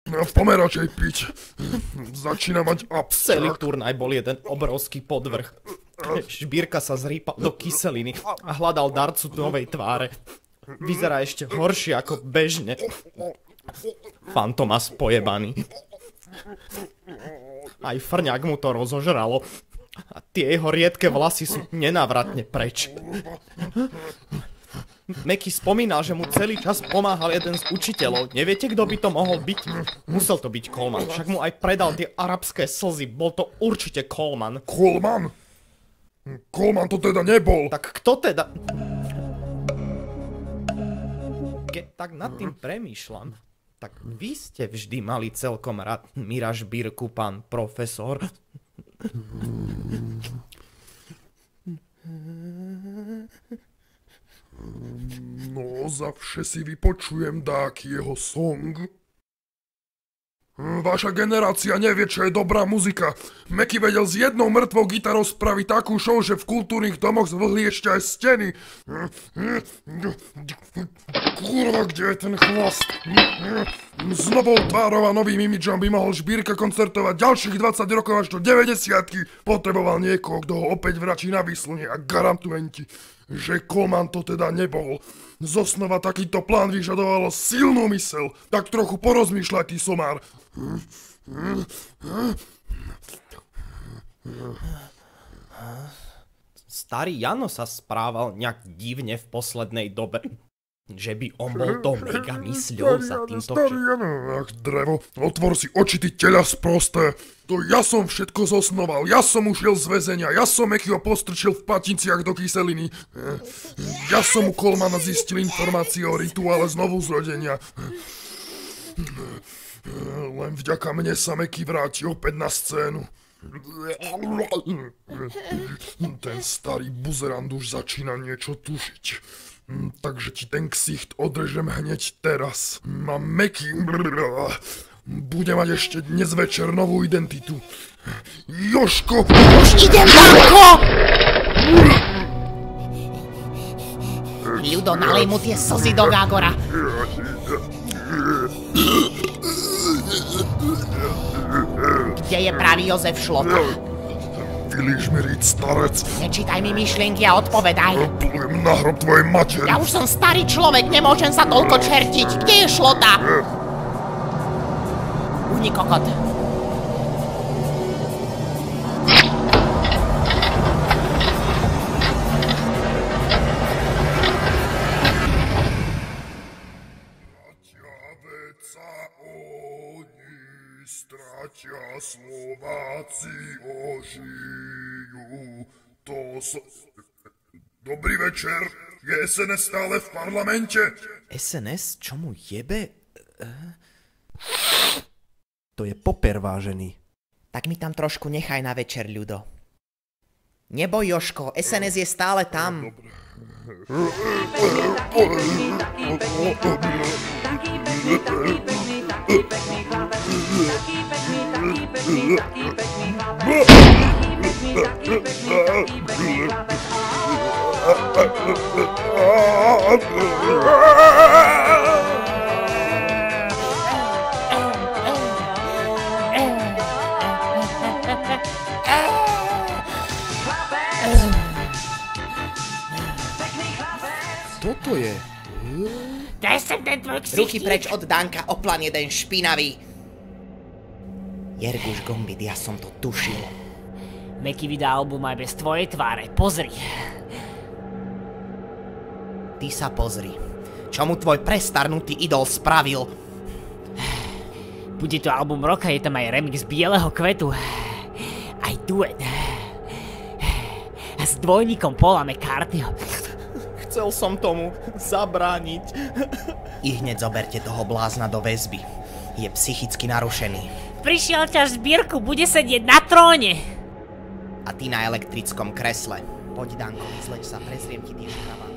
Pomer radšej piť. Začína mať Celý abstrakt. turnaj bol jeden obrovský podvrh. Šbírka sa zrýpal do kyseliny a hľadal darcu novej tváre. Vyzerá ešte horšie ako bežne. Fantomas pojebaný. Aj frňák mu to rozožralo. A tie jeho riedke vlasy sú nenávratne preč. Meky spomínal, že mu celý čas pomáhal jeden z učiteľov. Neviete, kto by to mohol byť? Musel to byť Coleman. Však mu aj predal tie arabské slzy. Bol to určite Coleman. Coleman? Coleman to teda nebol. Tak kto teda... Keď tak nad tým premýšľam, tak vy ste vždy mali celkom rád Mira Šbírku, pán profesor. No, zavše si vypočujem dáky jeho song. Vaša generácia nevie, čo je dobrá muzika. Meky vedel s jednou mŕtvou gitarou spraviť takú show, že v kultúrnych domoch zvlhli ešte aj steny. Kurva, kde je ten chvost? S novou tvárou a novým imidžom by mohol Šbírka koncertovať ďalších 20 rokov až do 90-ky. Potreboval niekoho, kto ho opäť vračí na výslunie a garantujem ti, že Coleman to teda nebol. Zosnova takýto plán vyžadovalo silnú mysel. Tak trochu porozmýšľaj, ty somár. Starý Jano sa správal nejak divne v poslednej dobe. Že by on bol to mega mysľou za týmto... Starý Jano, ach drevo, otvor si oči, ty teľa sprosté. To ja som všetko zosnoval, ja som ušiel z väzenia, ja som Mekyho postrčil v paticiach do kyseliny. Ja som u Colemana zistil informácie o rituále znovu zrodenia. Len vďaka mne sa Meky vráti opäť na scénu. Ten starý buzerant už začína niečo tušiť. Takže ti ten ksicht održem hneď teraz. A Meky bude mať ešte dnes večer novú identitu. Jožko! Už idem, Danko! Ľudo, nalej mu tie slzy do gágora. Kde je pravý Jozef Šlota? Vylíš mi riť, starec. Nečítaj mi myšlienky a odpovedaj. Plujem na hrob tvojej materi. Ja už som starý človek, nemôžem sa toľko čertiť. Kde je Šlota? Uhni, kokot. Stratia Slováci ožijú. Dobrý večer. Je SNS stále v parlamente? SNS? Čo mu jebe? To je poper, vážený. Tak mi tam trošku nechaj na večer, Ľudo. Neboj, Jožko, SNS je stále tam. Toto je... Daj sem ten tvoj ksicht. Ruky preč od Danka, oplan jeden špinavý. Jerguš Gombit, ja som to tušil. Meky vydá album aj bez tvojej tváre, pozri. Ty sa pozri. Čo mu tvoj prestarnutý idol spravil? Bude to album roka, je tam aj remix Bieleho kvetu. Aj duet. S dvojníkom Paula McCartneyho. Chcel som tomu zabrániť. I hneď zoberte toho blázna do väzby. Je psychicky narušený. Prišiel ťa Šbírku, bude sedieť na tróne. A ty na elektrickom kresle. Poď, Danko, zleď sa, prezriem ti tie škrabáky.